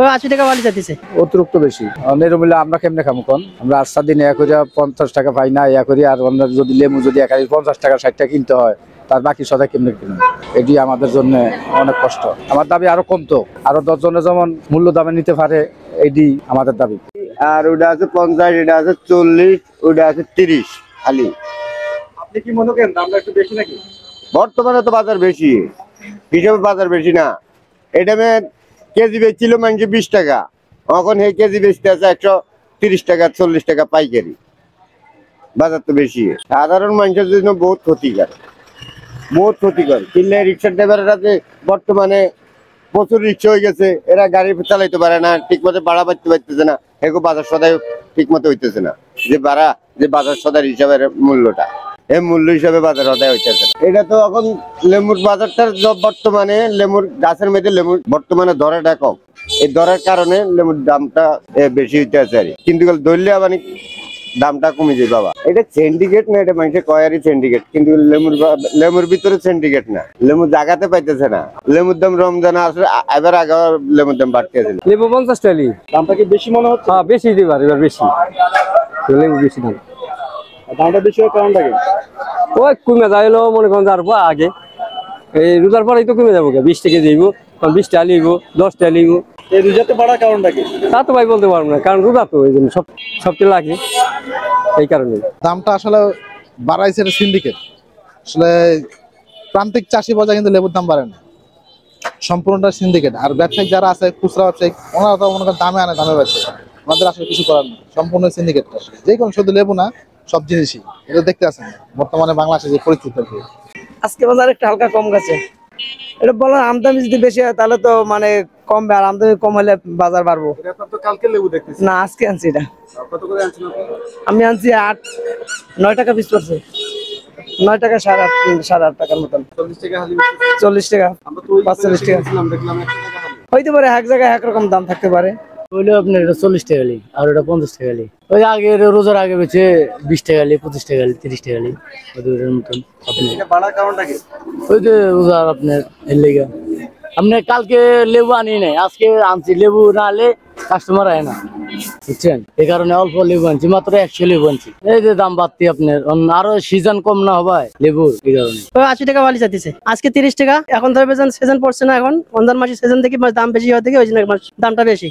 80 টাকা বালি যাইতেছে, অতিরিক্ত বেশি। নিরমিলে আমরা কেমনে খামু কোন? আমরা আস্তা দিনে এক করে 50 টাকা পাই না, ইয়া করি। আর আমরা যদি লেবু যদি একাই 50 টাকা 60 টাকা কিনতে হয়, তার বাকি সদাই কেমনে কিনবো? এটি আমাদের জন্য অনেক কষ্ট। আমার দাবি আরো কমতো, আরো 10 জনে যেমন মূল্য দামে নিতে পারে, এটি আমাদের দাবি। আর ওটা আছে 50, এটা আছে 40, ওটা আছে 30 খালি। আপনি কি মনে করেন দামটা একটু বেশি নাকি? বর্তমানে তো বাজার বেশি, হিসাবে বাজার বেশি না। এটা কেজি বেচছিল মানুষ 20 টাকা, এখন এই কেজি বেচতে আছে 130 টাকা 40 টাকা পাইকারি। বাজার তো বেশি, সাধারণ মানুষের জন্য বহুত ক্ষতিকর, বহুত ক্ষতিকর। কিনলে রিক্সার ড্রাইভাররা যে বর্তমানে প্রচুর রিক্সা হয়ে গেছে, এরা গাড়ি চালাইতে পারে না, ঠিক মতো ভাড়া বাড়তে পারতেছে না, এগো বাজার সদাই ঠিক মতো হইতেছে না। যে ভাড়া যে বাজার সদার হিসাবের মূল্যটা, এই মূল্য হিসাবে বাজার সদাই হইতেছে না। এটা তো এখন লেবুর বাজারটার বর্তমানে লেবুর গাছের মধ্যে লেবুর বর্তমানে দরটা কম, এই দরের কারণে লেবুর দামটা বেশি হইতে আছে। কিন্তু ধরলে আবার দামটা কমে যায় বাবা। এটা সিন্ডিকেট না, এটা মানুষের কয়ারি সিন্ডিকেট, কিন্তু লেমুর ভিতরে সিন্ডিকেট না। লেমু জাগাতে পাইতেছে না। লেমুর দাম রমজান আসলে এবার আগে লেমুর দাম বাড়তেছে। লেবু 50 টাকা। দামটা কি বেশি মনে হচ্ছে? হ্যাঁ বেশি দিবার, এবার বেশি লেবু বেশি দাম। দামটা বেশি হওয়ার কারণটা কি? ওই কমে যাইলো মনে করেন যার আগে, এই রোজার পরেই তো কমে যাবো, 20 টাকা যাইব, 20 টাকা লিব, 10 টাকা লিব। এই রোজাতে বাড়ার কারণটা কি? তা তো ভাই বলতে পারবো না, কারণ রোজা তো এই জন্য সবচেয়ে লাগে, এই কারণে দামটা আসলে বাড়াইছে সিন্ডিকেট। আসলে প্রান্তিক চাষি বাজার কিন্তু লেবুর দাম বাড়ে না, সম্পূর্ণটা সিন্ডিকেট। আর ব্যবসায়িক যারা আছে, খুচরা ব্যবসায়িক, ওনারা তো মনে করেন দামে আনে, দামে বেচে। আমাদের আসলে কিছু করার না, সম্পূর্ণ সিন্ডিকেট। যে কোনো শুধু লেবু না, সব জিনিসই এটা দেখতে আছেন বর্তমানে বাংলাদেশে যে পরিস্থিতি। আজকে বাজার একটু হালকা কম গেছে। এটা বলা আমদানি যদি বেশি হয় তাহলে তো মানে কমবে, আর আমদানি কম হলে বাজার বাড়বো। এটা আপনার তো কালকে লেবু দেখতেছি। না, আজকে আনছি এটা। কত করে আনছেন আপনি? আমি আনছি 9 টাকা পিস পড়ছে, 9 টাকা 8.5 টাকার মতন। 40 টাকা হালি। 40 টাকা, আমরা তো ওই 45 টাকা দেখলাম 1 টাকা হালি। হইতে পারে, এক জায়গায় একরকম দাম থাকতে পারে। ওইলো আপনার 40 টাকা লি, আর ওটা 50 টাকা লি। ওই আগে রোজার আগে বেচে 20 টাকা লি, 25 টাকা লি, 30 টাকা লি, ওদের মতন। এটা বাড়ার কারণটা কি? ওই যে রোজার আপনার এর লেগা। আপনি কালকে লেবু আনি নাই, আজকে আনছি। লেবু না আনলে কাস্টমার আয় না, বুঝছেন? এই কারণে অল্প লেবু আনছি, মাত্র 100 লেবু আনছি। এই যে দাম বাড়তি আপনার, আরো সিজন কম না হবে লেবুর, এই কারণে। 80 টাকা বালি যাইতেছে, আজকে 30 টাকা। এখন ধরবে সিজন পড়ছে না, এখন রমজান মাসের সিজন থেকে দাম বেশি হওয়া থেকে ওই জন্য দামটা বেশি।